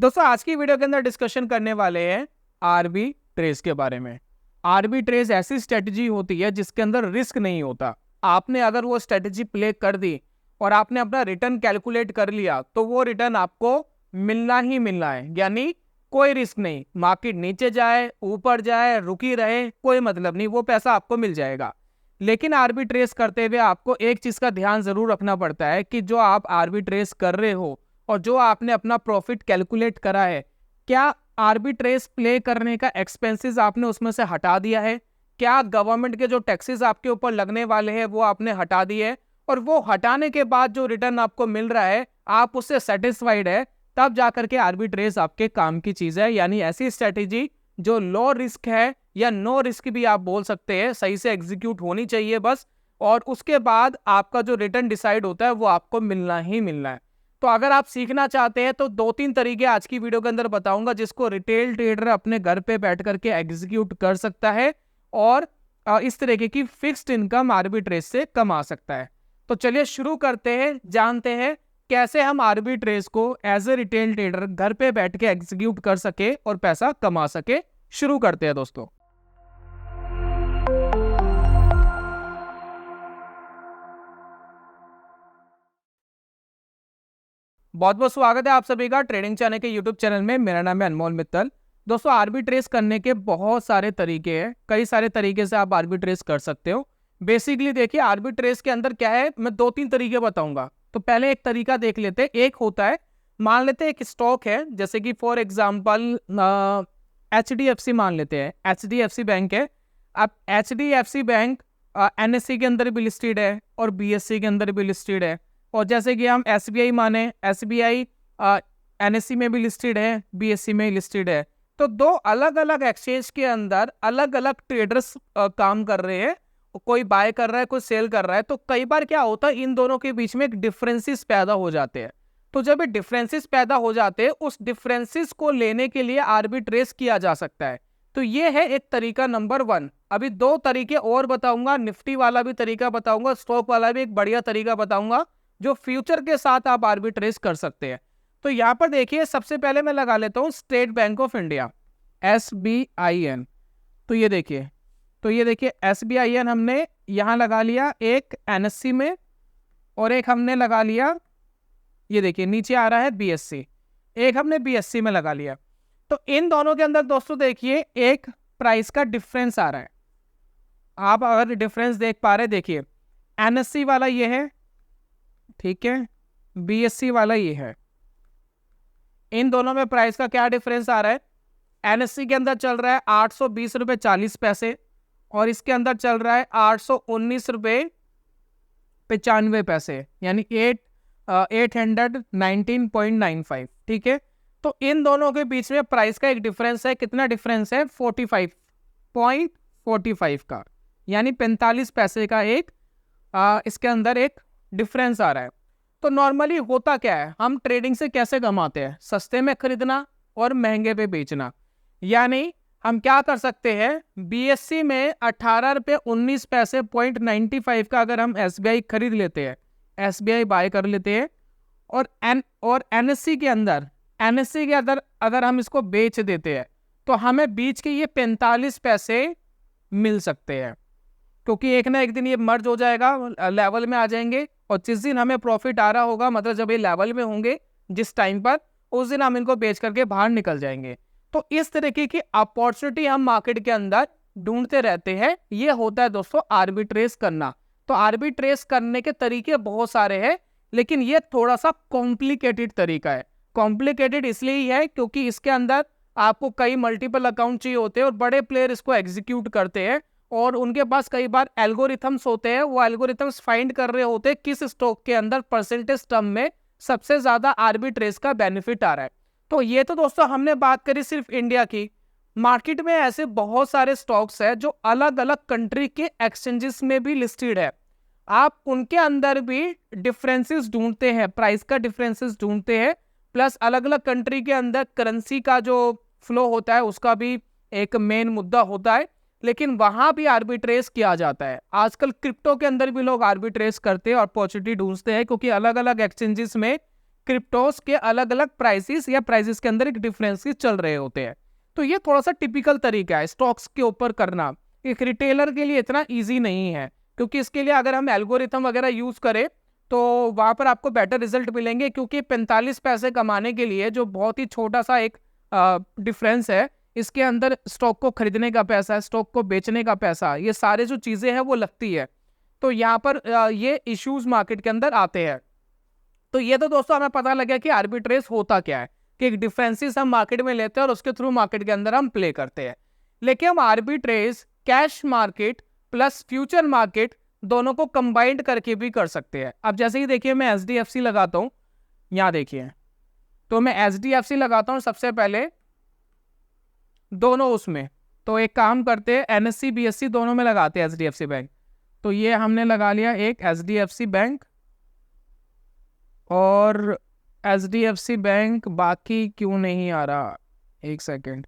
दोस्तों आज की वीडियो के अंदर डिस्कशन करने वाले हैं आरबी ट्रेस के बारे में। आरबी ट्रेस ऐसी स्ट्रेटजी होती है जिसके अंदर रिस्क नहीं होता। आपने अगर वो स्ट्रेटजी प्ले कर दी और आपने अपना रिटर्न कैलकुलेट कर लिया तो वो रिटर्न आपको मिलना ही मिलना है, यानी कोई रिस्क नहीं। मार्केट नीचे जाए, ऊपर जाए, रुकी रहे, कोई मतलब नहीं, वो पैसा आपको मिल जाएगा। लेकिन आरबी ट्रेस करते हुए आपको एक चीज का ध्यान जरूर रखना पड़ता है कि जो आप आरबी ट्रेस कर रहे हो और जो आपने अपना प्रॉफिट कैलकुलेट करा है, क्या आर्बिट्रेज प्ले करने का एक्सपेंसेस आपने उसमें से हटा दिया है? क्या गवर्नमेंट के जो टैक्सेस आपके ऊपर लगने वाले हैं वो आपने हटा दिए है? और वो हटाने के बाद जो रिटर्न आपको मिल रहा है आप उससे सेटिस्फाइड है, तब जाकर के आर्बिट्रेज आपके काम की चीज है। यानी ऐसी स्ट्रेटेजी जो लो रिस्क है या नो रिस्क भी आप बोल सकते हैं, सही से एग्जीक्यूट होनी चाहिए बस, और उसके बाद आपका जो रिटर्न डिसाइड होता है वो आपको मिलना ही मिलना है। तो अगर आप सीखना चाहते हैं तो 2-3 तरीके आज की वीडियो के अंदर बताऊंगा जिसको रिटेल ट्रेडर अपने घर पे बैठ करके एग्जीक्यूट कर सकता है और इस तरीके की फिक्स्ड इनकम आर्बिट्रेज से कमा सकता है। तो चलिए शुरू करते हैं, जानते हैं कैसे हम आर्बिट्रेज को एज ए रिटेल ट्रेडर घर पे बैठ के एग्जीक्यूट कर सके और पैसा कमा सके। शुरू करते हैं दोस्तों। बहुत बहुत स्वागत है आप सभी का ट्रेडिंग चैनल के यूट्यूब चैनल में। मेरा नाम है अनमोल मित्तल। दोस्तों आर्बिट्रेज करने के बहुत सारे तरीके हैं, कई सारे तरीके से आप आर्बिट्रेज कर सकते हो। बेसिकली देखिए आर्बिट्रेज के अंदर क्या है, मैं 2-3 तरीके बताऊंगा। तो पहले एक तरीका देख लेते हैं। एक होता है, मान लेते हैं एक स्टॉक है, जैसे कि फॉर एग्जाम्पल HDFC मान लेते हैं, HDFC बैंक है। अब HDFC बैंक NSE के अंदर भी लिस्टेड है और BSE के अंदर भी लिस्टेड है। और जैसे कि हम SBI माने, SBI NSE में भी लिस्टेड है, BSE में लिस्टेड है। तो दो अलग अलग एक्सचेंज के अंदर अलग अलग ट्रेडर्स काम कर रहे हैं, कोई बाय कर रहा है, कोई सेल कर रहा है। तो कई बार क्या होता है, इन दोनों के बीच में एक डिफरेंसेस पैदा हो जाते हैं। तो जब ये डिफरेंसेस पैदा हो जाते हैं, उस डिफरेंसेस को लेने के लिए आर्बिट्रेज किया जा सकता है। तो ये है एक तरीका नंबर 1। अभी 2 तरीके और बताऊंगा, निफ्टी वाला भी तरीका बताऊंगा, स्टॉक वाला भी एक बढ़िया तरीका बताऊंगा जो फ्यूचर के साथ आप आर्बिट्रेज कर सकते हैं। तो यहां पर देखिए, सबसे पहले मैं लगा लेता हूं state bank of India, SBIN। तो ये देखिए SBIN हमने यहां लगा लिया, एक NSE में और एक हमने लगा लिया, ये देखिए नीचे आ रहा है BSE, एक हमने BSE में लगा लिया। तो इन दोनों के अंदर दोस्तों देखिए एक प्राइस का डिफरेंस आ रहा है। आप अगर डिफरेंस देख पा रहे, देखिए NSE वाला ये है, ठीक है, BSE वाला ये है। इन दोनों में प्राइस का क्या डिफरेंस आ रहा है? NSE के अंदर चल रहा है 820 रुपये 40 पैसे और इसके अंदर चल रहा है 819 रुपये 95 पैसे, यानी 819.95। ठीक है, तो इन दोनों के बीच में प्राइस का एक डिफरेंस है। कितना डिफरेंस है? 45.45 का, यानी 45 पैसे का एक इसके अंदर एक डिफरेंस आ रहा है। तो नॉर्मली होता क्या है, हम ट्रेडिंग से कैसे कमाते हैं? सस्ते में खरीदना और महंगे पे बेचना। यानी हम क्या कर सकते हैं, BSE में 18 रुपये 19 पैसे .95 का अगर हम SBI खरीद लेते हैं, SBI बाय कर लेते हैं, और NSE के अंदर अगर हम इसको बेच देते हैं तो हमें बीच के ये 45 पैसे मिल सकते हैं, क्योंकि एक ना एक दिन ये मर्ज हो जाएगा, लेवल में आ जाएंगे। और जिस दिन हमें प्रॉफिट आ रहा होगा, मतलब जब ये लेवल में होंगे जिस टाइम पर, उस दिन हम इनको बेच करके बाहर निकल जाएंगे। तो इस तरीके की अपॉर्चुनिटी हम मार्केट के अंदर ढूंढते रहते हैं। ये होता है दोस्तों आर्बिट्रेज करना। तो आर्बिट्रेज करने के तरीके बहुत सारे हैं, लेकिन ये थोड़ा सा कॉम्प्लिकेटेड तरीका है। कॉम्प्लिकेटेड इसलिए है क्योंकि इसके अंदर आपको कई मल्टीपल अकाउंट चाहिए होते हैं और बड़े प्लेयर इसको एग्जीक्यूट करते हैं और उनके पास कई बार एल्गोरिथम्स होते हैं। वो एल्गोरिथम्स फाइंड कर रहे होते हैं किस स्टॉक के अंदर परसेंटेज टर्म में सबसे ज्यादा आर्बिट्रेज का बेनिफिट आ रहा है। तो ये तो दोस्तों हमने बात करी सिर्फ इंडिया की। मार्केट में ऐसे बहुत सारे स्टॉक्स है जो अलग अलग कंट्री के एक्सचेंजेस में भी लिस्टेड है। आप उनके अंदर भी डिफरेंसेस ढूंढते हैं, प्राइस का डिफरेंसेस ढूंढते हैं, प्लस अलग अलग कंट्री के अंदर करेंसी का जो फ्लो होता है उसका भी एक मेन मुद्दा होता है, लेकिन वहां भी आर्बिट्रेज किया जाता है। आजकल क्रिप्टो के अंदर भी लोग आर्बिट्रेज करते हैं और अपॉर्चुनिटी ढूंढते हैं, क्योंकि अलग अलग एक्सचेंजेस में क्रिप्टोस के अलग अलग प्राइसेस या प्राइसेस के अंदर एक डिफरेंसेस चल रहे होते हैं। तो ये थोड़ा सा टिपिकल तरीका है स्टॉक्स के ऊपर करना। एक रिटेलर के लिए इतना ईजी नहीं है, क्योंकि इसके लिए अगर हम एल्गोरिथम वगैरह यूज करें तो वहां पर आपको बेटर रिजल्ट मिलेंगे, क्योंकि 45 पैसे कमाने के लिए जो बहुत ही छोटा सा एक डिफरेंस है, इसके अंदर स्टॉक को खरीदने का पैसा, स्टॉक को बेचने का पैसा, ये सारे जो चीजें हैं वो लगती है। तो यहाँ पर ये इश्यूज मार्केट के अंदर आते हैं। तो ये तो दोस्तों हमें पता लगा कि आर्बिट्रेज होता क्या है, कि एक डिफरेंसेस हम मार्केट में लेते हैं और उसके थ्रू मार्केट के अंदर हम प्ले करते हैं। लेकिन हम arbitrage cash market plus future market दोनों को कंबाइंड करके भी कर सकते हैं। अब जैसे कि देखिए मैं HDFC लगाता हूँ, यहाँ देखिए, तो मैं HDFC लगाता हूँ सबसे पहले दोनों उसमें। तो एक काम करते हैं, NSE BSE दोनों में लगाते हैं HDFC बैंक। तो ये हमने लगा लिया एक HDFC बैंक, और HDFC बैंक बाकी क्यों नहीं आ रहा, एक सेकेंड,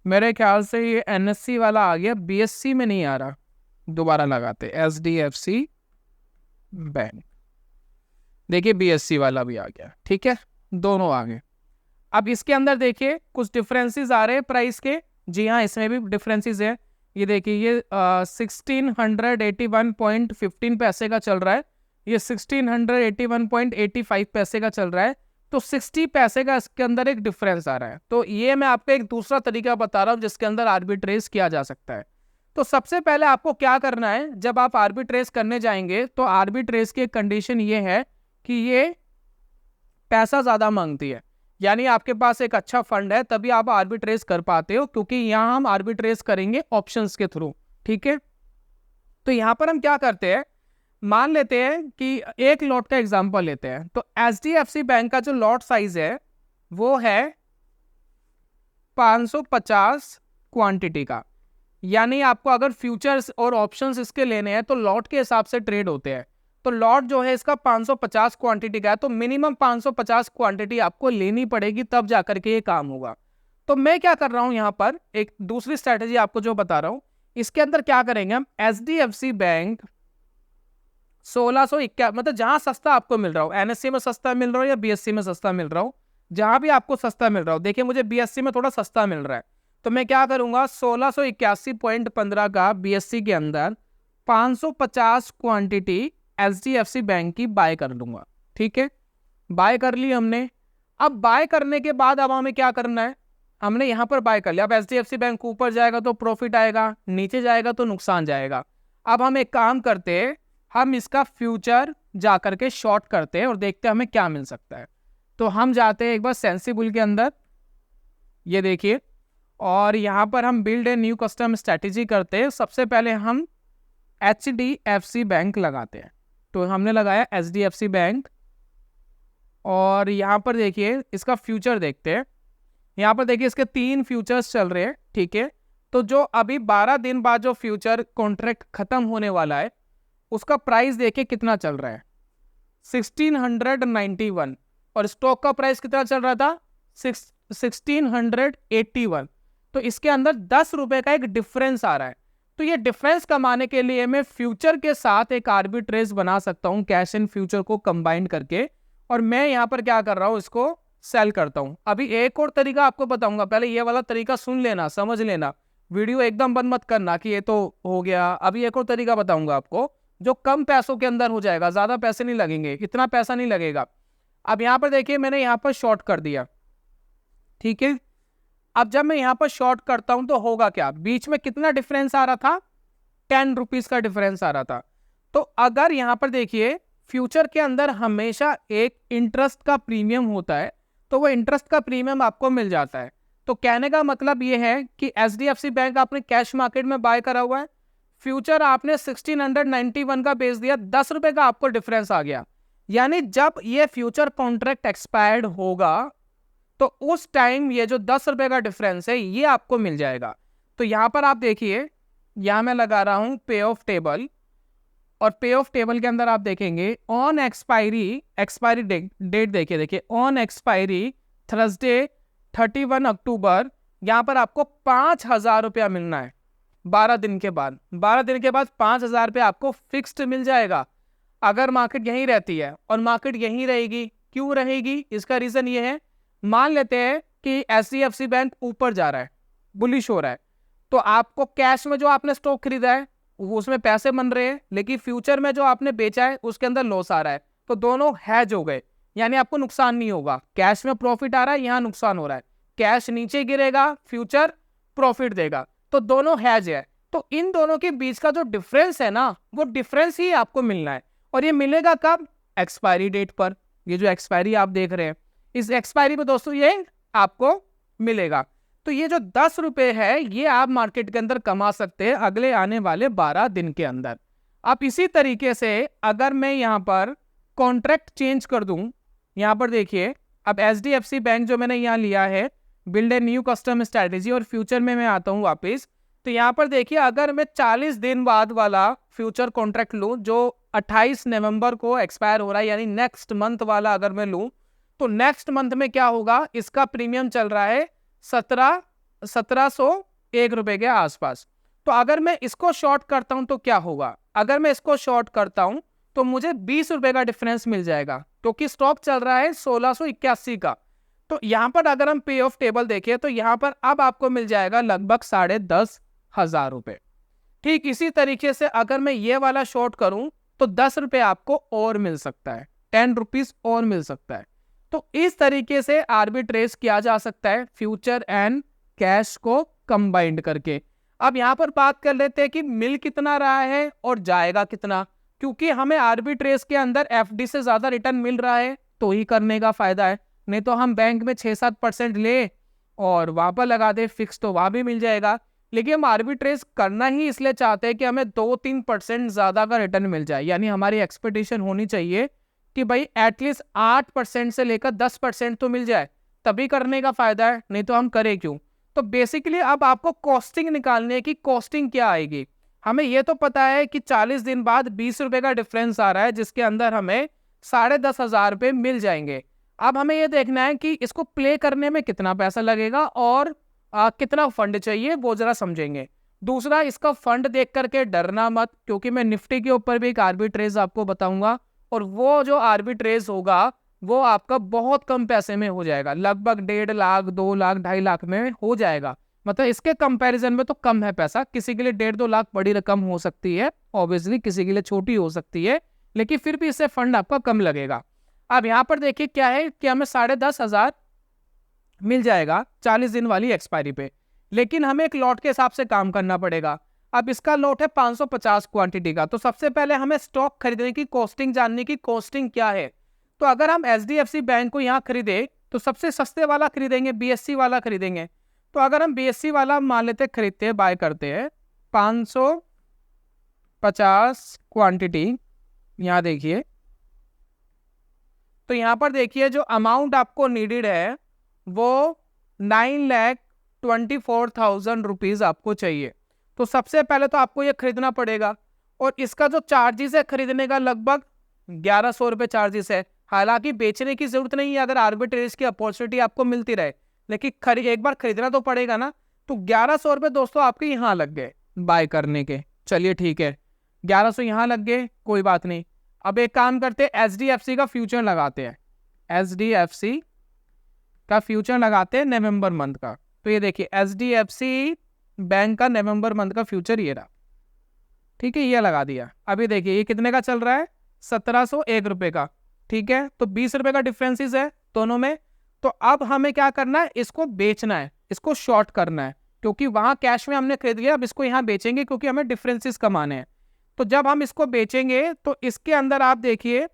मेरे ख्याल से ये NSE वाला आ गया, BSE में नहीं आ रहा, दोबारा लगाते HDFC बैंक। देखिए BSE वाला भी आ गया, ठीक है, दोनों आ गए। अब इसके अंदर देखिए कुछ डिफरेंसेस आ रहे हैं प्राइस के। जी हाँ, इसमें भी डिफरेंसेस है। ये देखिए ये 1681.15 पैसे का चल रहा है, ये 1681.85 पैसे का चल रहा है। तो 60 पैसे का इसके अंदर एक डिफरेंस आ रहा है। तो ये मैं आपको एक दूसरा तरीका बता रहा हूँ जिसके अंदर आर्बिट्रेज किया जा सकता है। तो सबसे पहले आपको क्या करना है, जब आप आर्बिट्रेज करने जाएंगे तो आर्बिट्रेज की कंडीशन ये है कि ये पैसा ज्यादा मांगती है, यानी आपके पास एक अच्छा फंड है तभी आप आर्बिट्रेज कर पाते हो, क्योंकि यहाँ हम आर्बिट्रेज करेंगे ऑप्शंस के थ्रू, ठीक है। तो यहाँ पर हम क्या करते हैं, मान लेते हैं कि एक लॉट का एग्जांपल लेते हैं। तो HDFC बैंक का जो लॉट साइज है वो है 550 क्वांटिटी का, यानी आपको अगर फ्यूचर्स और ऑप्शंस इसके लेने हैं तो लॉट के हिसाब से ट्रेड होते हैं। तो लॉट जो है इसका 550 क्वांटिटी का है, तो मिनिमम 550 क्वांटिटी आपको लेनी पड़ेगी, तब जाकर के ये काम होगा। तो मैं क्या कर रहा हूं, यहाँ पर एक दूसरी स्ट्रेटेजी आपको जो बता रहा हूं, इसके अंदर क्या करेंगे हम, HDFC बैंक 1651, मतलब जहां सस्ता आपको मिल रहा हो, NSE में सस्ता मिल रहा हो या BSE में सस्ता मिल रहा हो, जहां भी आपको सस्ता मिल रहा हो। देखिए मुझे BSE में थोड़ा सस्ता मिल रहा है, तो मैं क्या करूंगा, 1681.15 का BSE के अंदर 550 क्वांटिटी HDFC बैंक की बाय कर लूंगा, ठीक है। बाय कर ली हमने। अब बाय करने के बाद अब हमें क्या करना है, हमने यहां पर बाय कर लिया। अब HDFC बैंक ऊपर जाएगा तो प्रॉफिट आएगा, नीचे जाएगा तो नुकसान जाएगा। अब हम एक काम करते हैं, हम इसका फ्यूचर जा करके शॉर्ट करते हैं और देखते हैं हमें क्या मिल सकता है। तो हम जाते हैं एक बार सेंसिबल के अंदर, ये देखिए, और यहाँ पर हम build a new custom strategy करते हैं। सबसे पहले हम HDFC बैंक लगाते हैं। तो हमने लगाया HDFC बैंक, और यहाँ पर देखिए इसका फ्यूचर देखते हैं। यहाँ पर देखिए इसके 3 फ्यूचर्स चल रहे हैं, ठीक है। तो जो अभी 12 दिन बाद जो फ्यूचर कॉन्ट्रैक्ट खत्म होने वाला है उसका प्राइस देखिए कितना चल रहा है, 1691, और स्टॉक का प्राइस कितना चल रहा था, 1681। तो इसके अंदर 10 रुपए का एक डिफरेंस आ रहा है। तो ये डिफरेंस कमाने के लिए मैं फ्यूचर के साथ एक आर्बिट्रेज बना सकता हूं, कैश एंड फ्यूचर को कंबाइन करके, और मैं यहाँ पर क्या कर रहा हूं, इसको सेल करता हूं। अभी एक और तरीका आपको बताऊंगा, पहले ये वाला तरीका सुन लेना, समझ लेना, वीडियो एकदम बंद मत करना कि ये तो हो गया। अभी एक और तरीका बताऊंगा आपको जो कम पैसों के अंदर हो जाएगा, ज्यादा पैसे नहीं लगेंगे, इतना पैसा नहीं लगेगा। अब यहाँ पर देखिए मैंने यहाँ पर शॉर्ट कर दिया, ठीक है। अब जब मैं यहाँ पर शॉर्ट करता हूं तो होगा क्या, बीच में कितना डिफरेंस आ रहा था, 10 रुपीज का डिफरेंस आ रहा था। तो अगर यहाँ पर देखिए फ्यूचर के अंदर हमेशा एक इंटरेस्ट का प्रीमियम होता है, तो वो इंटरेस्ट का प्रीमियम आपको मिल जाता है। तो कहने का मतलब ये है कि HDFC बैंक आपने कैश मार्केट में बाय करा हुआ है, फ्यूचर आपने 1691 का बेच दिया, 10 रुपए का आपको डिफरेंस आ गया। यानी जब ये फ्यूचर कॉन्ट्रैक्ट एक्सपायर्ड होगा तो उस टाइम ये जो 10 रुपए का डिफरेंस है ये आपको मिल जाएगा। तो यहां पर आप देखिए, यहां मैं लगा रहा हूं पे ऑफ टेबल, और पे ऑफ टेबल के अंदर आप देखेंगे ऑन एक्सपायरी डेट देखिए ऑन एक्सपायरी थर्सडे 31 अक्टूबर, यहां पर आपको 5,000 रुपया मिलना है 12 दिन के बाद। 12 दिन के बाद 5,000 रुपया आपको फिक्स्ड मिल जाएगा। अगर मार्केट यहीं रहती है और मार्केट यहीं रहेगी क्यों रहेगी? इसका रीजन ये है, मान लेते हैं कि HDFC बैंक ऊपर जा रहा है, बुलिश हो रहा है, तो आपको कैश में जो आपने स्टॉक खरीदा है वो उसमें पैसे बन रहे हैं, लेकिन फ्यूचर में जो आपने बेचा है उसके अंदर लॉस आ रहा है, तो दोनों हैज हो गए, यानी आपको नुकसान नहीं होगा। कैश में प्रॉफिट आ रहा है, यहाँ नुकसान हो रहा है, कैश नीचे गिरेगा, फ्यूचर प्रॉफिट देगा, तो दोनों हैज है। तो इन दोनों के बीच का जो डिफरेंस है ना, वो डिफरेंस ही आपको मिलना है, और ये मिलेगा कब? एक्सपायरी डेट पर। ये जो एक्सपायरी आप देख रहे हैं, इस एक्सपायरी पे दोस्तों ये आपको मिलेगा। तो ये जो 10 रुपए है, ये आप मार्केट के अंदर कमा सकते हैं अगले आने वाले 12 दिन के अंदर। आप इसी तरीके से अगर मैं यहाँ पर कॉन्ट्रैक्ट चेंज कर दूं, यहाँ पर देखिए, अब HDFC बैंक जो मैंने यहाँ लिया है, build a new custom strategy, और फ्यूचर में मैं आता हूँ वापस, तो यहाँ पर देखिए, अगर मैं 40 दिन बाद वाला फ्यूचर कॉन्ट्रैक्ट लूँ जो 28 नवंबर को एक्सपायर हो रहा है, यानी नेक्स्ट मंथ वाला अगर मैं लूँ, तो नेक्स्ट मंथ में क्या होगा? इसका प्रीमियम चल रहा है 1701 रुपए के आसपास। तो अगर मैं इसको शॉर्ट करता हूं तो क्या होगा? अगर मैं इसको शॉर्ट करता हूं तो मुझे 20 रुपए का डिफरेंस मिल जाएगा, क्योंकि स्टॉक चल रहा है 1681 का। तो यहां पर अगर हम पे ऑफ टेबल देखें तो यहां पर अब आपको मिल जाएगा लगभग 10,500 रुपए। ठीक इसी तरीके से अगर मैं ये वाला शॉर्ट करूं तो 10 रुपए आपको और मिल सकता है, 10 रुपीज और मिल सकता है। तो इस तरीके से आर्बिट्रेज किया जा सकता है, फ्यूचर एंड कैश को कंबाइंड करके। अब यहां पर बात कर लेते हैं कि मिल कितना रहा है और जाएगा कितना, क्योंकि हमें आर्बिट्रेज के अंदर FD से ज्यादा रिटर्न मिल रहा है तो ही करने का फायदा है, नहीं तो हम बैंक में 6-7% ले और वहां पर लगा दे फिक्स, तो वहां भी मिल जाएगा। लेकिन हम आर्बिट्रेज करना ही इसलिए चाहते हैं कि हमें 2-3% ज्यादा का रिटर्न मिल जाए, यानी हमारी एक्सपेक्टेशन होनी चाहिए कि भाई एटलीस्ट 8% से लेकर 10% तो मिल जाए, तभी करने का फायदा है, नहीं तो हम करें क्यों। तो बेसिकली अब आपको कॉस्टिंग निकालने है कि कॉस्टिंग क्या आएगी। हमें ये तो पता है कि 40 दिन बाद 20 रुपए का डिफरेंस आ रहा है, जिसके अंदर हमें 10,500 रुपए मिल जाएंगे। अब हमें ये देखना है कि इसको प्ले करने में कितना पैसा लगेगा और कितना फंड चाहिए, वो जरा समझेंगे। दूसरा, इसका फंड देख करके डरना मत, क्योंकि मैं निफ्टी के ऊपर भी एक आर्बिट्रेज आपको बताऊंगा, और वो जो आर्बिट्रेज होगा वो आपका बहुत कम पैसे में हो जाएगा, लगभग 1.5 लाख, 2 लाख, 2.5 लाख में हो जाएगा। मतलब इसके कंपैरिजन में तो कम है पैसा। किसी के लिए 1.5-2 लाख बड़ी रकम हो सकती है, ऑब्वियसली किसी के लिए छोटी हो सकती है, लेकिन फिर भी इससे फंड आपका कम लगेगा। अब यहाँ पर देखिए क्या है कि हमें 10,500 मिल जाएगा 40 दिन वाली एक्सपायरी पे, लेकिन हमें एक लॉट के हिसाब से काम करना पड़ेगा। अब इसका लॉट है 550 क्वांटिटी का, तो सबसे पहले हमें स्टॉक खरीदने की कॉस्टिंग जानने की, कॉस्टिंग क्या है। तो अगर हम HDFC बैंक को यहाँ खरीदे तो सबसे सस्ते वाला खरीदेंगे, BSC वाला खरीदेंगे। तो अगर हम BSC वाला मान लेते खरीदते हैं, बाय करते हैं 550 क्वांटिटी, यहाँ देखिए, तो यहाँ पर देखिए जो अमाउंट आपको नीडेड है वो 9,24,000 रुपीज आपको चाहिए। तो सबसे पहले तो आपको ये खरीदना पड़ेगा, और इसका जो चार्जेस है खरीदने का लगभग 1,100 रुपये चार्जेस है। हालांकि बेचने की जरूरत नहीं है अगर आर्बिट्रेज की अपॉर्चुनिटी आपको मिलती रहे, लेकिन एक बार खरीदना तो पड़ेगा ना। तो 1,100 रुपये दोस्तों आपके यहाँ लग गए बाय करने के। चलिए ठीक है, 1,100 यहाँ लग गए, कोई बात नहीं। अब एक काम करते हैं, HDFC का फ्यूचर लगाते हैं, HDFC का फ्यूचर लगाते हैं नवंबर मंथ का। तो ये देखिए HDFC बैंक का नवंबर मंथ का फ्यूचर ये रहा, ठीक है, ये लगा दिया। अभी देखिए ये कितने का चल रहा है, 1,701 रुपए का, ठीक है। तो 20 रुपए का डिफरेंसेस है दोनों में। तो अब हमें क्या करना है, इसको बेचना है, इसको शॉर्ट करना है, क्योंकि वहां कैश में हमने खरीद लिया, अब इसको यहाँ बेचेंगे क्योंकि हमें डिफरेंसेस कमाने हैं। तो जब हम इसको बेचेंगे तो इसके अंदर आप देखिए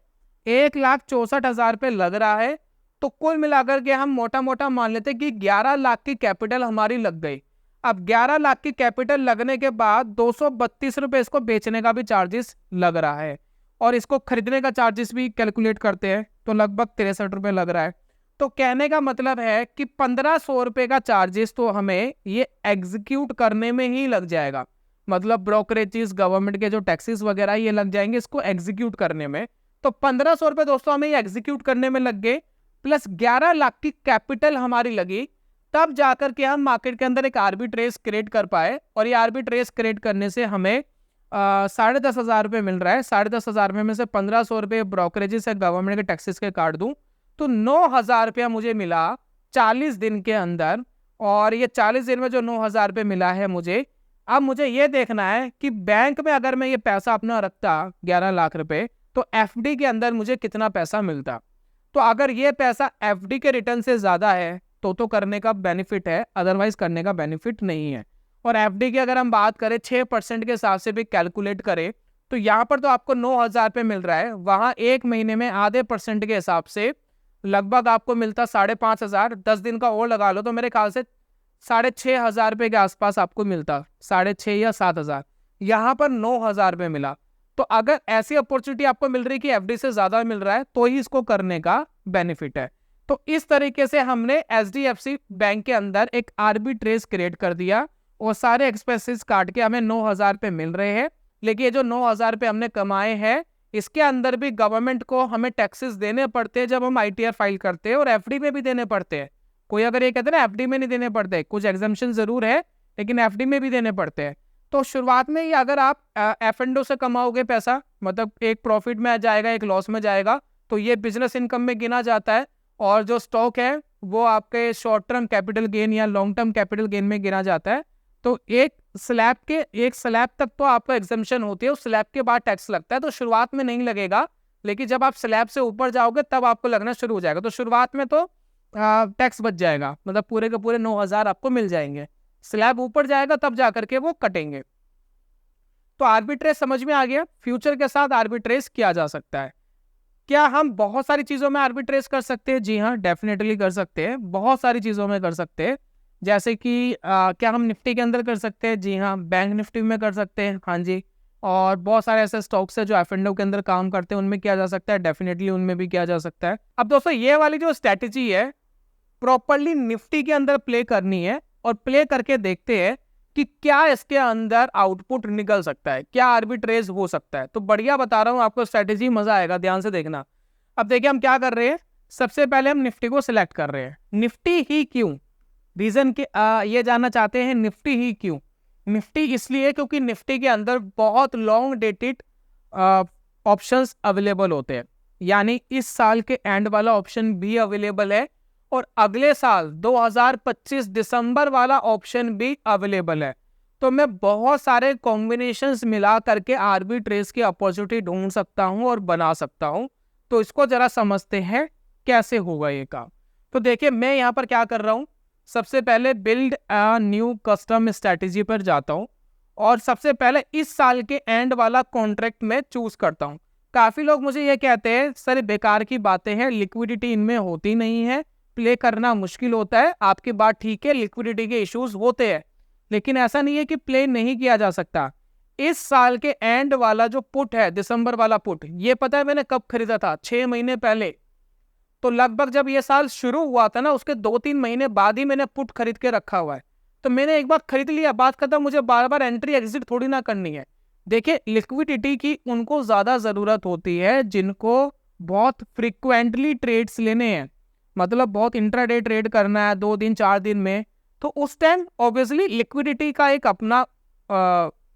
1,64,000 रुपये लग रहा है। तो कुल मिलाकर के हम मोटा मोटा मान लेते हैं कि 11 लाख की कैपिटल हमारी लग गई। अब 11 लाख की कैपिटल लगने के बाद 232 रुपये इसको बेचने का भी चार्जेस लग रहा है, और इसको खरीदने का चार्जेस भी कैलकुलेट करते हैं तो लगभग 63 रुपये लग रहा है। तो कहने का मतलब है कि 1,500 रुपये का चार्जेस तो हमें ये एग्जीक्यूट करने में ही लग जाएगा। मतलब ब्रोकरेजेस, गवर्नमेंट के जो टैक्सेस वगैरह ये लग जाएंगे इसको एग्जीक्यूट करने में। तो 1,500 रुपये दोस्तों हमें ये एग्जीक्यूट करने में लग गए, प्लस 11 लाख की कैपिटल हमारी लगी, तब जाकर के हम मार्केट के अंदर एक आर्बिट्रेज क्रिएट कर पाए। और ये आर्बिट्रेज क्रिएट करने से हमें 10,500 रुपये मिल रहा है। 10,500 रुपये में से 1,500 रुपये ब्रोकरेजेस है, गवर्नमेंट के टैक्सेस के काट दूं तो 9,000 रुपया मुझे मिला 40 दिन के अंदर, और ये 40 दिन में जो 9,000 रुपये मिला है मुझे, अब मुझे ये देखना है कि बैंक में अगर मैं ये पैसा अपना रखता 11 लाख रुपए, तो एफडी के अंदर मुझे कितना पैसा मिलता। तो अगर ये पैसा एफडी के रिटर्न से ज़्यादा है तो करने का बेनिफिट है, अदरवाइज करने का बेनिफिट नहीं है। और एफडी की अगर हम बात करें 6% के हिसाब से भी कैलकुलेट करें, तो यहाँ पर तो आपको 9,000 रुपये मिल रहा है, वहाँ एक महीने में आधे % के हिसाब से लगभग आपको मिलता 5,500। 10 दिन का और लगा लो तो मेरे ख्याल से 6,500 रुपये के आसपास आपको मिलता, 6,500 या 7,000। यहाँ पर 9,000 रुपये मिला। तो अगर ऐसी अपॉर्चुनिटी आपको मिल रही कि एफडी से ज्यादा मिल रहा है तो ही इसको करने का बेनिफिट है। तो इस तरीके से हमने एचडीएफसी बैंक के अंदर एक आर्बिट्रेज क्रिएट कर दिया और सारे एक्सपेंसेस काट के हमें 9,000 रुपये मिल रहे हैं। लेकिन ये जो 9,000 रुपये हमने कमाए हैं, इसके अंदर भी गवर्नमेंट को हमें टैक्सेस देने पड़ते हैं जब हम आईटीआर फाइल करते हैं, और एफडी में भी देने पड़ते हैं। कोई अगर ये कहते हैं ना एफडी में नहीं देने पड़ते, कुछ एग्जाम्पशन जरूर है, लेकिन एफडी में भी देने पड़ते हैं। तो शुरुआत में ही अगर आप एफ&ओ से कमाओगे पैसा, मतलब एक प्रॉफिट में जाएगा एक लॉस में जाएगा, तो ये बिजनेस इनकम में गिना जाता है, और जो स्टॉक है वो आपके शॉर्ट टर्म कैपिटल गेन या लॉन्ग टर्म कैपिटल गेन में गिना जाता है। तो एक स्लैब तक तो आपको एग्जम्पशन होती है, उस स्लैब के बाद टैक्स लगता है। तो शुरुआत में नहीं लगेगा, लेकिन जब आप स्लैब से ऊपर जाओगे तब आपको लगना शुरू हो जाएगा। तो शुरुआत में तो टैक्स बच जाएगा, मतलब पूरे के पूरे 9,000 आपको मिल जाएंगे। स्लैब ऊपर जाएगा तब जा करके वो कटेंगे। तो आर्बिट्रेज समझ में आ गया। फ्यूचर के साथ आर्बिट्रेज किया जा सकता है। क्या हम बहुत सारी चीजों में आर्बिट्रेज कर सकते हैं? जी हाँ, डेफिनेटली कर सकते हैं, बहुत सारी चीजों में कर सकते हैं। जैसे कि क्या हम निफ्टी के अंदर कर सकते हैं? जी हाँ, बैंक निफ्टी में कर सकते हैं, हाँ जी। और बहुत सारे ऐसे स्टॉक्स है जो एफ&ओ के अंदर काम करते हैं, उनमें किया जा सकता है, डेफिनेटली उनमें भी किया जा सकता है। अब दोस्तों ये वाली जो स्ट्रैटेजी है प्रॉपरली निफ्टी के अंदर प्ले करनी है, और प्ले करके देखते हैं कि क्या इसके अंदर आउटपुट निकल सकता है, क्या आर्बिट्रेज हो सकता है। तो बढ़िया बता रहा हूं आपको स्ट्रैटेजी, मजा आएगा, ध्यान से देखना। अब देखिए हम क्या कर रहे हैं। सबसे पहले हम निफ्टी को सिलेक्ट कर रहे हैं। निफ्टी ही क्यों? रीजन के ये जानना चाहते हैं, निफ्टी ही क्यों? निफ्टी इसलिए क्योंकि निफ्टी के अंदर बहुत लॉन्ग डेटेड ऑप्शंस अवेलेबल होते हैं, यानी इस साल के एंड वाला ऑप्शन भी अवेलेबल है, और अगले साल 2025 दिसंबर वाला ऑप्शन भी अवेलेबल है। तो मैं बहुत सारे कॉम्बिनेशंस मिला करके आर्बिट्रेज की अपॉर्चुनिटी ढूंढ सकता हूं और बना सकता हूं। तो इसको जरा समझते हैं कैसे होगा ये काम। तो देखिए मैं यहाँ पर क्या कर रहा हूँ। सबसे पहले build a new custom strategy पर जाता हूँ, और सबसे पहले इस साल के एंड वाला कॉन्ट्रैक्ट में चूज करता हूँ। काफी लोग मुझे ये कहते हैं सर बेकार की बातें हैं, लिक्विडिटी इनमें होती नहीं है, प्ले करना मुश्किल होता है। आपकी बात ठीक है, लिक्विडिटी के इश्यूज होते हैं, लेकिन ऐसा नहीं है कि प्ले नहीं किया जा सकता। इस साल के एंड वाला जो पुट है, दिसंबर वाला पुट, ये पता है मैंने कब खरीदा था? 6 महीने पहले। तो लगभग जब ये साल शुरू हुआ था ना, उसके 2-3 महीने बाद ही मैंने पुट खरीद के रखा हुआ है। तो मैंने एक बार खरीद लिया, बात खत्म, मुझे बार बार एंट्री एग्जिट थोड़ी ना करनी है। देखिए लिक्विडिटी की उनको ज्यादा जरूरत होती है जिनको बहुत फ्रिक्वेंटली ट्रेड्स लेने हैं, मतलब बहुत इंट्राडे ट्रेड करना है 2 दिन 4 दिन में। तो उस टाइम ऑब्वियसली लिक्विडिटी का एक अपना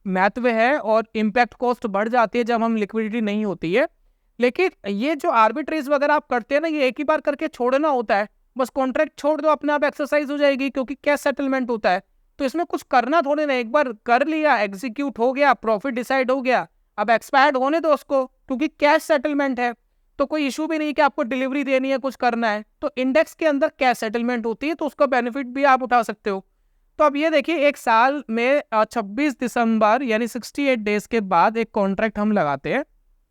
महत्व है, और इम्पैक्ट कॉस्ट बढ़ जाती है जब हम लिक्विडिटी नहीं होती है। लेकिन ये जो आर्बिट्रेज वगैरह आप करते हैं ना, ये एक ही बार करके छोड़ना होता है, बस कॉन्ट्रैक्ट छोड़ दो, अपने आप एक्सरसाइज हो जाएगी, क्योंकि कैश सेटलमेंट होता है। तो इसमें कुछ करना थोड़ी ना, एक बार कर लिया, एग्जीक्यूट हो गया, प्रॉफिट डिसाइड हो गया, अब एक्सपायर्ड होने दो उसको, क्योंकि कैश सेटलमेंट है। तो कोई इशू भी नहीं कि आपको डिलीवरी देनी है, कुछ करना है। तो इंडेक्स के अंदर कैश सेटलमेंट होती है, तो उसका बेनिफिट भी आप उठा सकते हो। तो अब ये देखिए एक साल में 26 दिसंबर यानी 68 डेज के बाद एक कॉन्ट्रैक्ट हम लगाते हैं,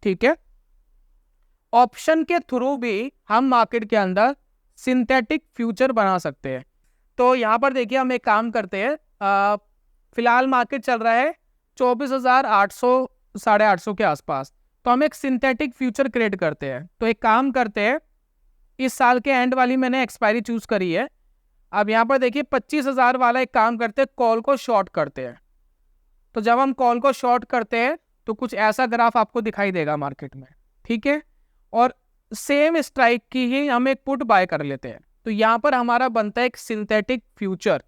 ठीक है। ऑप्शन के थ्रू भी हम मार्केट के अंदर सिंथेटिक फ्यूचर बना सकते हैं। तो यहाँ पर देखिए हम एक काम करते हैं, फिलहाल मार्केट चल रहा है 24,800 850 के आसपास। तो हम एक सिंथेटिक फ्यूचर क्रिएट करते हैं। तो एक काम करते हैं, इस साल के एंड वाली मैंने एक्सपायरी चूज करी है। अब यहाँ पर देखिए 25,000 वाला एक काम करते हैं, कॉल को शॉर्ट करते हैं। तो जब हम कॉल को शॉर्ट करते हैं तो कुछ ऐसा ग्राफ आपको दिखाई देगा मार्केट में, ठीक है। और सेम स्ट्राइक की ही हम एक पुट बाय कर लेते हैं। तो यहाँ पर हमारा बनता है एक सिंथेटिक फ्यूचर,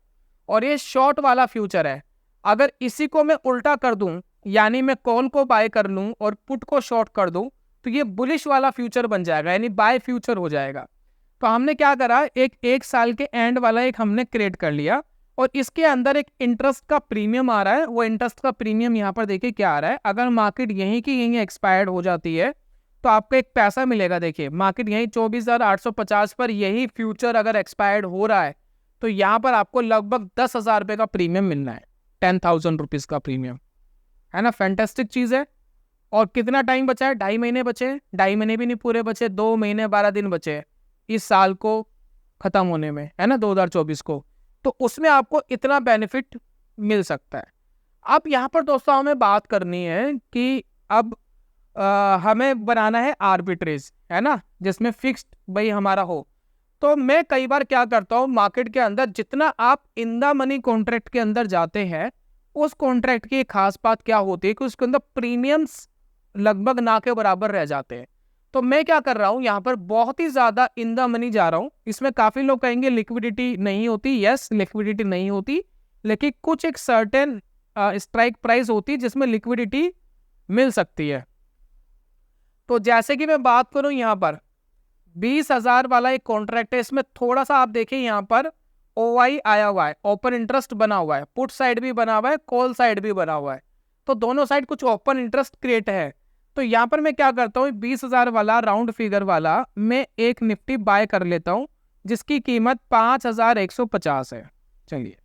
और ये शॉर्ट वाला फ्यूचर है। अगर इसी को मैं उल्टा कर दूं, यानी मैं कॉल को बाय कर लूं और पुट को शॉर्ट कर दूं, तो ये बुलिश वाला फ्यूचर बन जाएगा, यानी बाय फ्यूचर हो जाएगा। तो हमने क्या करा, एक साल के एंड वाला एक हमने क्रिएट कर लिया और इसके अंदर एक इंटरेस्ट का प्रीमियम आ रहा है। वो इंटरेस्ट का प्रीमियम यहाँ पर देखिए क्या आ रहा है, अगर मार्केट यहीं की यहीं एक्सपायर्ड हो जाती है तो आपको एक पैसा मिलेगा। देखिए मार्केट यहीं 24,850 पर यही फ्यूचर अगर एक्सपायर्ड हो रहा है तो यहाँ पर आपको लगभग 10,000 रुपये का प्रीमियम मिलना है, 10,000 रुपीज़ का प्रीमियम, है ना। फैंटेस्टिक चीज़ है। और कितना टाइम बचा है, 2.5 महीने बचे, 2.5 महीने भी नहीं पूरे बचे, 2 महीने 12 दिन बचे इस साल को खत्म होने में, है ना, 2024 को। तो उसमें आपको इतना बेनिफिट मिल सकता है। अब यहाँ पर दोस्तों हमें बात करनी है कि अब हमें बनाना है आर्बिट्रेज, है ना, जिसमें फिक्स्ड भाई हमारा हो। तो मैं कई बार क्या करता हूँ, मार्केट के अंदर जितना आप इन द मनी कॉन्ट्रैक्ट के अंदर जाते हैं, उस कॉन्ट्रैक्ट की एक खास बात क्या होती है कि उसके अंदर प्रीमियम्स लगभग ना के बराबर रह जाते हैं। तो मैं क्या कर रहा हूँ, यहाँ पर बहुत ही ज्यादा इन द मनी जा रहा हूँ। इसमें काफी लोग कहेंगे लिक्विडिटी नहीं होती, यस लिक्विडिटी नहीं होती, लेकिन कुछ एक सर्टेन स्ट्राइक प्राइस होती है जिसमें लिक्विडिटी मिल सकती है। तो जैसे कि मैं बात करूं, यहाँ पर 20,000 वाला एक कॉन्ट्रैक्ट है, इसमें थोड़ा सा आप देखें यहाँ पर OI आया हुआ है, ओपन इंटरेस्ट बना हुआ है, पुट साइड भी बना हुआ है, कॉल साइड भी बना हुआ है, तो दोनों साइड कुछ ओपन इंटरेस्ट क्रिएट है। तो यहाँ पर मैं क्या करता हूँ, 20,000 वाला राउंड फिगर वाला मैं एक निफ्टी बाय कर लेता हूँ जिसकी कीमत 5,150 है। चलिए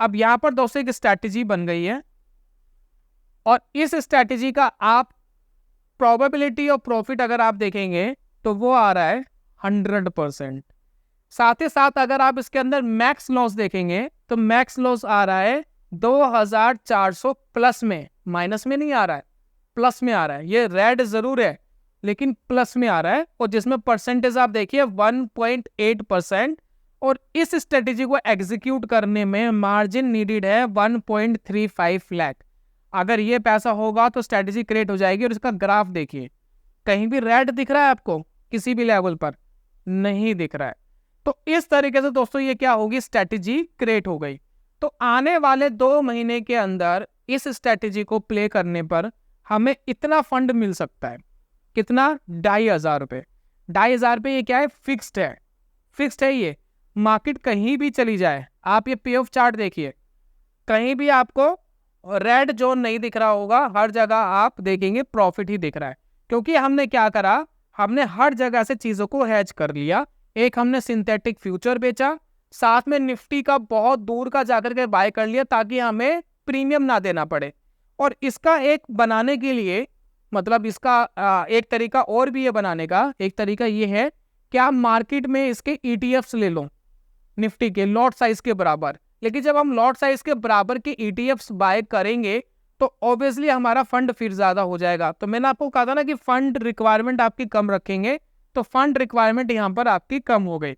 अब यहाँ पर दोस्तों एक स्ट्रैटेजी बन गई है और इस स्ट्रैटेजी का आप प्रोबेबिलिटी ऑफ प्रॉफिट अगर आप देखेंगे तो वो आ रहा है 100%। साथ ही साथ अगर आप इसके अंदर मैक्स लॉस देखेंगे तो मैक्स लॉस आ रहा है 2,400 प्लस में, माइनस में नहीं आ रहा है, प्लस में आ रहा है। ये रेड जरूर है लेकिन प्लस में आ रहा है, और जिसमें परसेंटेज आप देखिए 1.8%। और इस स्ट्रेटेजी को एग्जीक्यूट करने में मार्जिन नीडेड है 1.35 लाख। अगर ये पैसा होगा तो स्ट्रेटेजी क्रिएट हो जाएगी। और इसका ग्राफ देखिए, कहीं भी रेड दिख रहा है आपको, किसी भी लेवल पर नहीं दिख रहा है। तो इस तरीके से दोस्तों ये क्या होगी, स्ट्रेटेजी क्रिएट हो गई। तो आने वाले 2 महीने के अंदर इस स्ट्रेटेजी को प्ले करने पर हमें इतना फंड मिल सकता है। कितना, 2,500 रुपये। 2,500 रुपये ये क्या है, फिक्स्ड है, फिक्स्ड है। ये मार्केट कहीं भी चली जाए, आप ये पे ऑफ चार्ट देखिए, कहीं भी आपको रेड जोन नहीं दिख रहा होगा, हर जगह आप देखेंगे प्रॉफिट ही दिख रहा है। क्योंकि हमने क्या करा, हमने हर जगह से चीजों को हैज कर लिया। एक हमने सिंथेटिक फ्यूचर बेचा, साथ में निफ्टी का बहुत दूर का जाकर के बाय कर लिया ताकि हमें प्रीमियम ना देना पड़े। और इसका एक बनाने के लिए, मतलब इसका एक तरीका और भी है बनाने का, एक तरीका ये है कि आप मार्केट में इसके ETFs ले लो निफ्टी के लॉट साइज के बराबर। लेकिन जब हम लॉट साइज के बराबर के ETFs बाय करेंगे तो ऑब्वियसली हमारा फंड फिर ज्यादा हो जाएगा। तो मैंने आपको कहा था ना कि फंड रिक्वायरमेंट आपकी कम रखेंगे, तो फंड रिक्वायरमेंट यहाँ पर आपकी कम हो गई।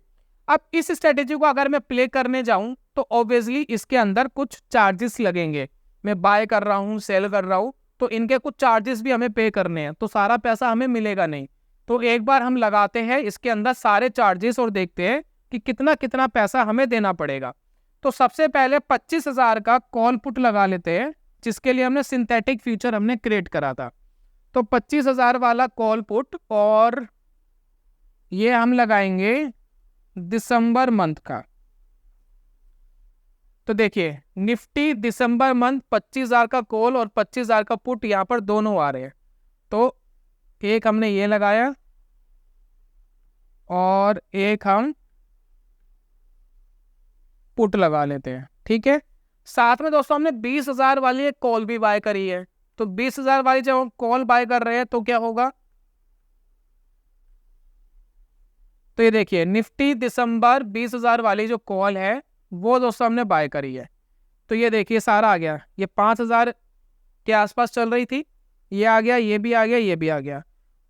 अब इस स्ट्रेटेजी को अगर मैं प्ले करने जाऊं तो ऑब्वियसली इसके अंदर कुछ चार्जेस लगेंगे। मैं बाय कर रहा हूं, सेल कर रहा हूं, तो इनके कुछ चार्जेस भी हमें पे करने हैं, तो सारा पैसा हमें मिलेगा नहीं। तो एक बार हम लगाते हैं इसके अंदर सारे चार्जेस और देखते हैं कि कितना कितना पैसा हमें देना पड़ेगा। तो सबसे पहले 25,000 का कॉल पुट लगा लेते हैं, जिसके लिए हमने सिंथेटिक फ्यूचर हमने क्रिएट करा था। तो 25,000 वाला कॉल पुट, और ये हम लगाएंगे दिसंबर मंथ का। तो देखिए निफ्टी दिसंबर मंथ 25,000 का कॉल और 25,000 का पुट यहाँ पर दोनों आ रहे हैं। तो एक हमने ये लगाया और एक हम पुट लगा लेते हैं, ठीक है। साथ में दोस्तों हमने 20,000 वाली एक कॉल भी बाय करी है। तो 20,000 वाली जब हम कॉल बाय कर रहे हैं तो क्या होगा, तो ये देखिए निफ्टी दिसंबर 20,000 वाली जो कॉल है वो दोस्तों हमने बाय करी है। तो ये देखिए सारा आ गया, ये 5,000 के आसपास चल रही थी, ये आ गया, ये भी आ गया, ये भी आ गया।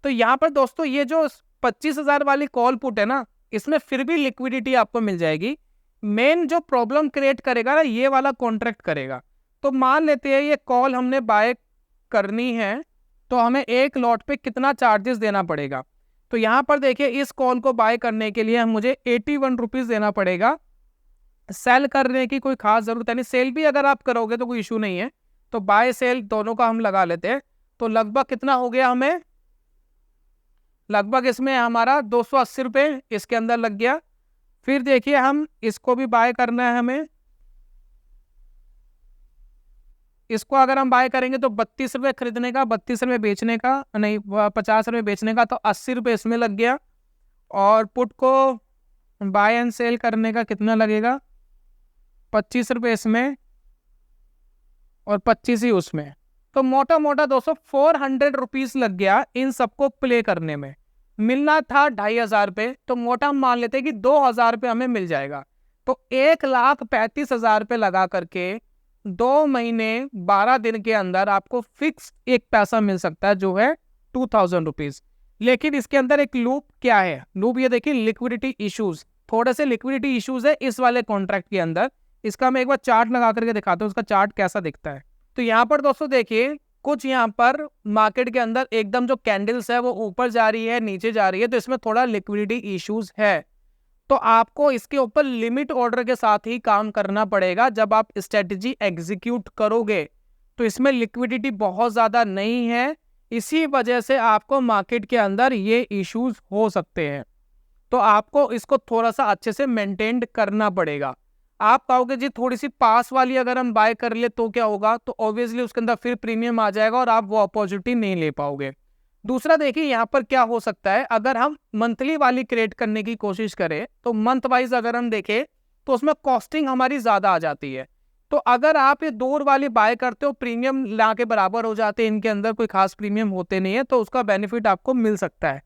तो यहाँ पर दोस्तों ये जो 25,000 वाली कॉल पुट है ना, इसमें फिर भी लिक्विडिटी आपको मिल जाएगी। मेन जो प्रॉब्लम क्रिएट करेगा ना, ये वाला कॉन्ट्रैक्ट करेगा। तो मान लेते हैं ये कॉल हमने बाय करनी है, तो हमें एक लॉट पे कितना चार्जेस देना पड़ेगा। तो यहाँ पर देखिए इस कॉल को बाय करने के लिए मुझे 81 रुपीज़ देना पड़ेगा। सेल करने की कोई खास जरूरत है नहीं, सेल भी अगर आप करोगे तो कोई इशू नहीं है। तो बाय सेल दोनों का हम लगा लेते हैं। तो लगभग कितना हो गया हमें, लगभग इसमें हमारा 280 रुपये इसके अंदर लग गया। फिर देखिए हम इसको भी बाय करना है हमें। इसको अगर हम बाय करेंगे तो 32 रुपये खरीदने का, 32 रुपये बेचने का, नहीं 50 रुपये बेचने का, तो 80 रुपये इसमें लग गया। और पुट को बाय एंड सेल करने का कितना लगेगा, 25 रुपये इसमें और 25 ही उसमें। तो मोटा मोटा दोस्तों 400 रुपीज़ लग गया इन सबको प्ले करने में। मिलना था 2500 रुपये, तो मोटा हम मान लेते हैं कि 2000 रुपये हमें मिल जाएगा। तो 1,35,000 रुपये लगा करके 2 महीने 12 दिन के अंदर आपको फिक्स एक पैसा मिल सकता है जो है 2000 रुपीज़। लेकिन इसके अंदर एक लूप क्या है, लूप ये देखिए लिक्विडिटी इश्यूज, थोड़े से लिक्विडिटी इश्यूज है इस वाले कॉन्ट्रैक्ट के अंदर। इसका मैं एक बार चार्ट लगा करके दिखाता हूँ, उसका चार्ट कैसा दिखता है। तो यहाँ पर दोस्तों देखिए कुछ यहाँ पर मार्केट के अंदर एकदम जो कैंडल्स है वो ऊपर जा रही है, नीचे जा रही है, तो इसमें थोड़ा लिक्विडिटी इश्यूज है। तो आपको इसके ऊपर लिमिट ऑर्डर के साथ ही काम करना पड़ेगा। जब आप स्ट्रेटजी एग्जीक्यूट करोगे तो इसमें लिक्विडिटी बहुत ज़्यादा नहीं है, इसी वजह से आपको मार्केट के अंदर ये इश्यूज हो सकते हैं। तो आपको इसको थोड़ा सा अच्छे से मेंटेन करना पड़ेगा। आप कहोगे जी थोड़ी सी पास वाली अगर हम बाय कर ले तो क्या होगा, तो ऑब्वियसली उसके अंदर फिर प्रीमियम आ जाएगा और आप वो अपॉर्चुनिटी नहीं ले पाओगे। दूसरा देखिए यहाँ पर क्या हो सकता है, अगर हम मंथली वाली क्रिएट करने की कोशिश करें तो मंथ वाइज अगर हम देखें तो उसमें कॉस्टिंग हमारी ज़्यादा आ जाती है। तो अगर आप ये दूर वाली बाय करते हो, प्रीमियम ला के बराबर हो जाते हैं, इनके अंदर कोई खास प्रीमियम होते नहीं है, तो उसका बेनिफिट आपको मिल सकता है।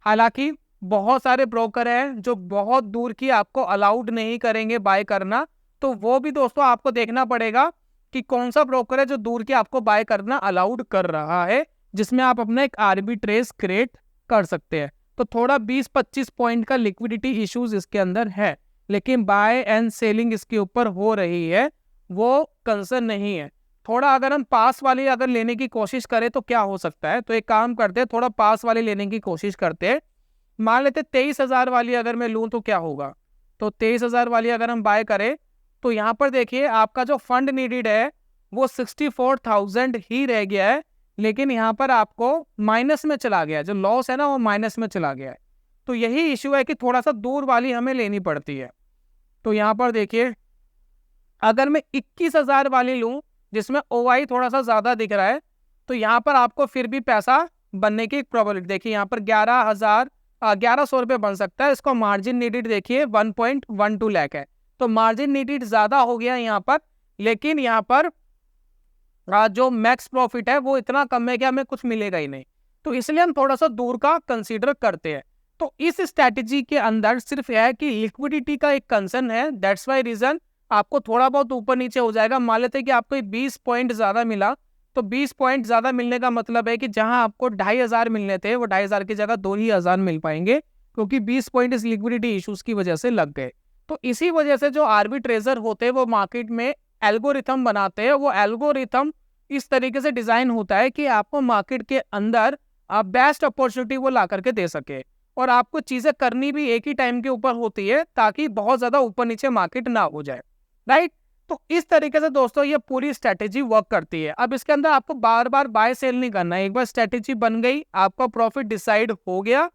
हालांकि बहुत सारे ब्रोकर हैं जो बहुत दूर की आपको अलाउड नहीं करेंगे बाय करना, तो वो भी दोस्तों आपको देखना पड़ेगा कि कौन सा ब्रोकर है जो दूर की आपको बाय करना अलाउड कर रहा है, जिसमें आप अपना एक आर्बिट्रेज क्रिएट कर सकते हैं। तो थोड़ा 20-25 पॉइंट का लिक्विडिटी इश्यूज इसके अंदर है, लेकिन बाय एंड सेलिंग इसके ऊपर हो रही है, वो कंसर्न नहीं है। थोड़ा अगर हम पास वाली अगर लेने की कोशिश करें तो क्या हो सकता है, तो एक काम करते हैं, थोड़ा पास वाली लेने की कोशिश करते हैं। मान लेते 23,000 वाली अगर मैं लूँ तो क्या होगा, तो 23,000 वाली अगर हम बाय करें तो यहाँ पर देखिए आपका जो फंड नीडेड है वो 64,000 ही रह गया है, लेकिन यहाँ पर आपको माइनस में चला गया है, जो लॉस है ना वो माइनस में चला गया है। तो यही इश्यू है कि थोड़ा सा दूर वाली हमें लेनी पड़ती है। तो यहाँ पर देखिए अगर मैं 21,000 वाली लूँ जिसमें OI थोड़ा सा ज़्यादा दिख रहा है, तो यहाँ पर आपको फिर भी पैसा बनने की प्रोबेबिलिटी देखिए, यहाँ पर 1100 रुपये बन सकता है। इसको मार्जिन नीडेड देखिए 1.12 लाख है, तो मार्जिन नीडेड ज़्यादा हो गया यहाँ पर, लेकिन यहाँ पर जो मैक्स प्रॉफिट है वो इतना कम है कि हमें कुछ मिलेगा ही नहीं। तो इसलिए हम थोड़ा सा दूर का कंसीडर करते हैं। तो इस स्ट्रैटेजी के अंदर सिर्फ यह है कि लिक्विडिटी का एक कंसर्न है, दैट्स वाई रीजन आपको थोड़ा बहुत ऊपर नीचे हो जाएगा। मान लेते हैं कि आपको 20 पॉइंट ज़्यादा मिला, तो 20 पॉइंट ज़्यादा मिलने का मतलब है कि जहां आपको 2,500 मिलने थे वो 2,500 की जगह 2,000 मिल पाएंगे, क्योंकि 20 पॉइंट इस लिक्विडिटी इश्यूज की वजह से लग गए। तो इसी वजह से जो आर्बिट्रेजर होते हैं वो मार्केट में एल्गोरिथम बनाते हैं। वो एल्गोरिथम इस तरीके से डिजाइन होता है कि आपको मार्केट के अंदर बेस्ट अपॉर्चुनिटी वो ला करके दे सके, और आपको चीजें करनी भी एक ही टाइम के ऊपर होती है ताकि बहुत ज्यादा ऊपर नीचे मार्केट ना हो जाए, राइट। तो इस तरीके से दोस्तों ये पूरी स्ट्रेटेजी वर्क करती है। अब इसके अंदर आपको बार बार बाय सेल नहीं करना है, एक बार स्ट्रेटेजी बन गई, आपका प्रॉफिट डिसाइड हो गया,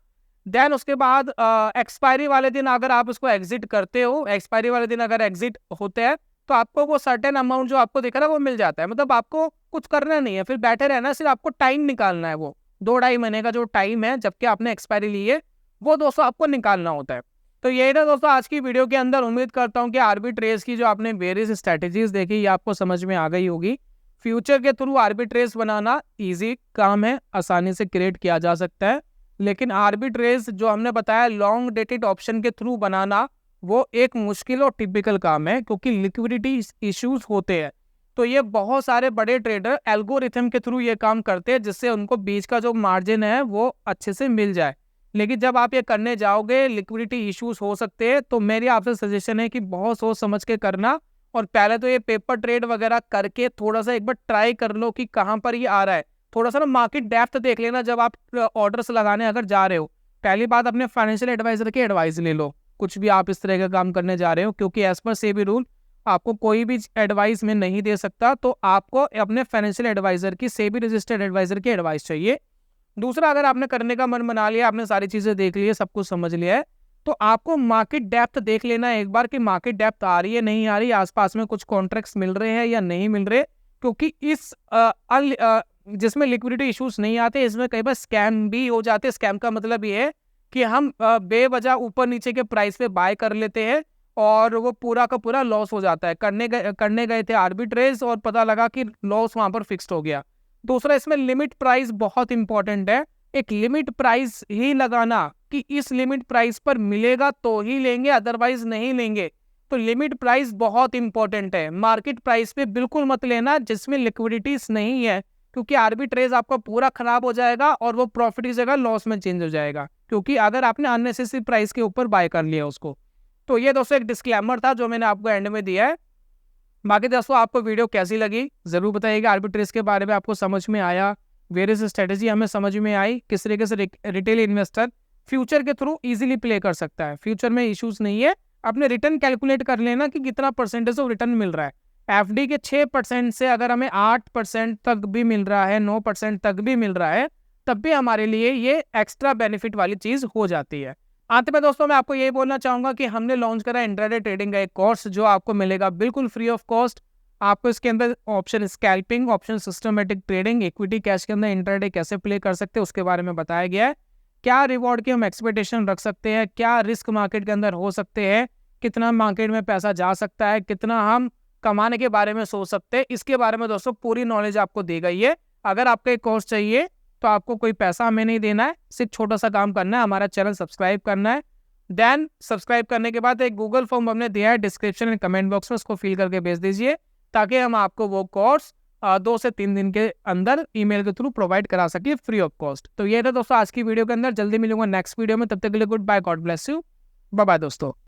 देन उसके बाद एक्सपायरी वाले दिन अगर आप इसको एग्जिट करते हो, एक्सपायरी वाले दिन अगर एग्जिट होते हैं तो आपको वो सर्टेन अमाउंट जो आपको दिख रहा है वो मिल जाता है। मतलब आपको कुछ करना नहीं है, फिर बैठे रहना, सिर्फ आपको टाइम निकालना है। वो 2-2.5 महीने का जो टाइम है जबकि आपने एक्सपायरी ली है वो दोस्तों आपको निकालना होता है। तो यही था दोस्तों आज की वीडियो के अंदर। उम्मीद करता हूँ कि आर्बिट्रेज की जो आपने वेरियस स्ट्रैटेजीज देखी ये आपको समझ में आ गई होगी। फ्यूचर के थ्रू आर्बिट्रेज बनाना ईजी काम है, आसानी से क्रिएट किया जा सकता है, लेकिन आर्बिट्रेज जो हमने बताया लॉन्ग डेटेड ऑप्शन के थ्रू बनाना वो एक मुश्किल और टिपिकल काम है, क्योंकि लिक्विडिटी इश्यूज होते हैं। तो ये बहुत सारे बड़े ट्रेडर एल्गोरिथम के थ्रू ये काम करते हैं जिससे उनको बीच का जो मार्जिन है वो अच्छे से मिल जाए। लेकिन जब आप ये करने जाओगे लिक्विडिटी इश्यूज हो सकते हैं। तो मेरी आपसे सजेशन है कि बहुत सोच समझ के करना, और पहले तो ये पेपर ट्रेड वगैरह करके थोड़ा सा एक बार ट्राई कर लो कि कहाँ पर ये आ रहा है। थोड़ा सा ना मार्केट डेप्थ देख लेना जब आप ऑर्डर्स लगाने अगर जा रहे हो। पहली बात अपने फाइनेंशियल एडवाइजर की एडवाइस ले लो कुछ भी आप इस तरह का काम करने जा रहे हो, क्योंकि एज पर सेबी रूल आपको कोई भी एडवाइस में नहीं दे सकता। तो आपको अपने फाइनेंशियल एडवाइजर की, सेबी रजिस्टर्ड एडवाइजर की एडवाइस चाहिए। दूसरा, अगर आपने करने का मन बना लिया, आपने सारी चीजें देख ली है, सब कुछ समझ लिया है, तो आपको मार्केट डेप्थ देख लेना है एक बार कि मार्केट डेप्थ आ रही है नहीं आ रही, आसपास में कुछ कॉन्ट्रैक्ट्स मिल रहे हैं या नहीं मिल रहे। क्योंकि जिसमें लिक्विडिटी इश्यूज नहीं आते, इसमें कई बार स्कैम भी हो जाते हैं। स्कैम का मतलब ये है कि हम बेवजह ऊपर नीचे के प्राइस पे बाय कर लेते हैं और वो पूरा का पूरा लॉस हो जाता है। करने गए थे आर्बिट्रेज और पता लगा कि लॉस वहां पर फिक्स्ड हो गया। दूसरा, इसमें लिमिट प्राइस बहुत इंपॉर्टेंट है। एक लिमिट प्राइस ही लगाना कि इस लिमिट प्राइस पर मिलेगा तो ही लेंगे, अदरवाइज नहीं लेंगे। तो लिमिट प्राइस बहुत इंपॉर्टेंट है। मार्केट प्राइस पे बिल्कुल मत लेना जिसमें लिक्विडिटीज नहीं है, क्योंकि आर्बिट्रेज आपका पूरा खराब हो जाएगा और वो प्रॉफिट की जगह लॉस में चेंज हो जाएगा, क्योंकि अगर आपने अननेसेसरी प्राइस के ऊपर बाय कर लिया उसको। तो ये दोस्तों एक डिस्क्लेमर था जो मैंने आपको एंड में दिया है। बाकी दोस्तों आपको वीडियो कैसी लगी जरूर बताइएगा। आर्बिट्रेज के बारे में आपको समझ में आया, वेरियस स्ट्रेटेजी हमें समझ में आई, किस तरीके से रिटेल इन्वेस्टर फ्यूचर के थ्रू इजीली प्ले कर सकता है। फ्यूचर में इश्यूज नहीं है। अपने रिटर्न कैलकुलेट कर लेना कि कितना परसेंटेज ऑफ रिटर्न मिल रहा है। एफडी के 6% से अगर हमें 8% तक भी मिल रहा है, 9% तक भी मिल रहा है, तब भी हमारे लिए ये एक्स्ट्रा बेनिफिट वाली चीज हो जाती है। अंत में दोस्तों मैं आपको ये बोलना चाहूंगा कि हमने लॉन्च करा इंट्राडे ट्रेडिंग का एक कोर्स जो आपको मिलेगा बिल्कुल फ्री ऑफ कॉस्ट। आपको इसके अंदर option scalping, option systematic trading, equity cash के अंदर इंट्राडे कैसे प्ले कर सकते हैं उसके बारे में बताया गया है। क्या रिवॉर्ड की हम एक्सपेक्टेशन रख सकते हैं, क्या रिस्क मार्केट के अंदर हो सकते हैं, कितना मार्केट में पैसा जा सकता है, कितना हम कमाने के बारे में सोच सकते हैं, इसके बारे में दोस्तों पूरी नॉलेज आपको दी गई है। अगर आपको एक कोर्स चाहिए तो आपको कोई पैसा हमें नहीं देना है, सिर्फ छोटा सा काम करना है, हमारा चैनल सब्सक्राइब करना है। देन सब्सक्राइब करने के बाद एक गूगल फॉर्म हमने दिया है डिस्क्रिप्शन एंड कमेंट बॉक्स में, उसको फिल करके भेज दीजिए ताकि हम आपको वो कोर्स 2 से 3 दिन के अंदर ईमेल के थ्रू प्रोवाइड करा सके फ्री ऑफ कॉस्ट। तो ये था दोस्तों आज की वीडियो के अंदर। जल्दी मिलूंगा नेक्स्ट वीडियो में, तब तक के लिए good bye, God bless you, bye bye दोस्तों।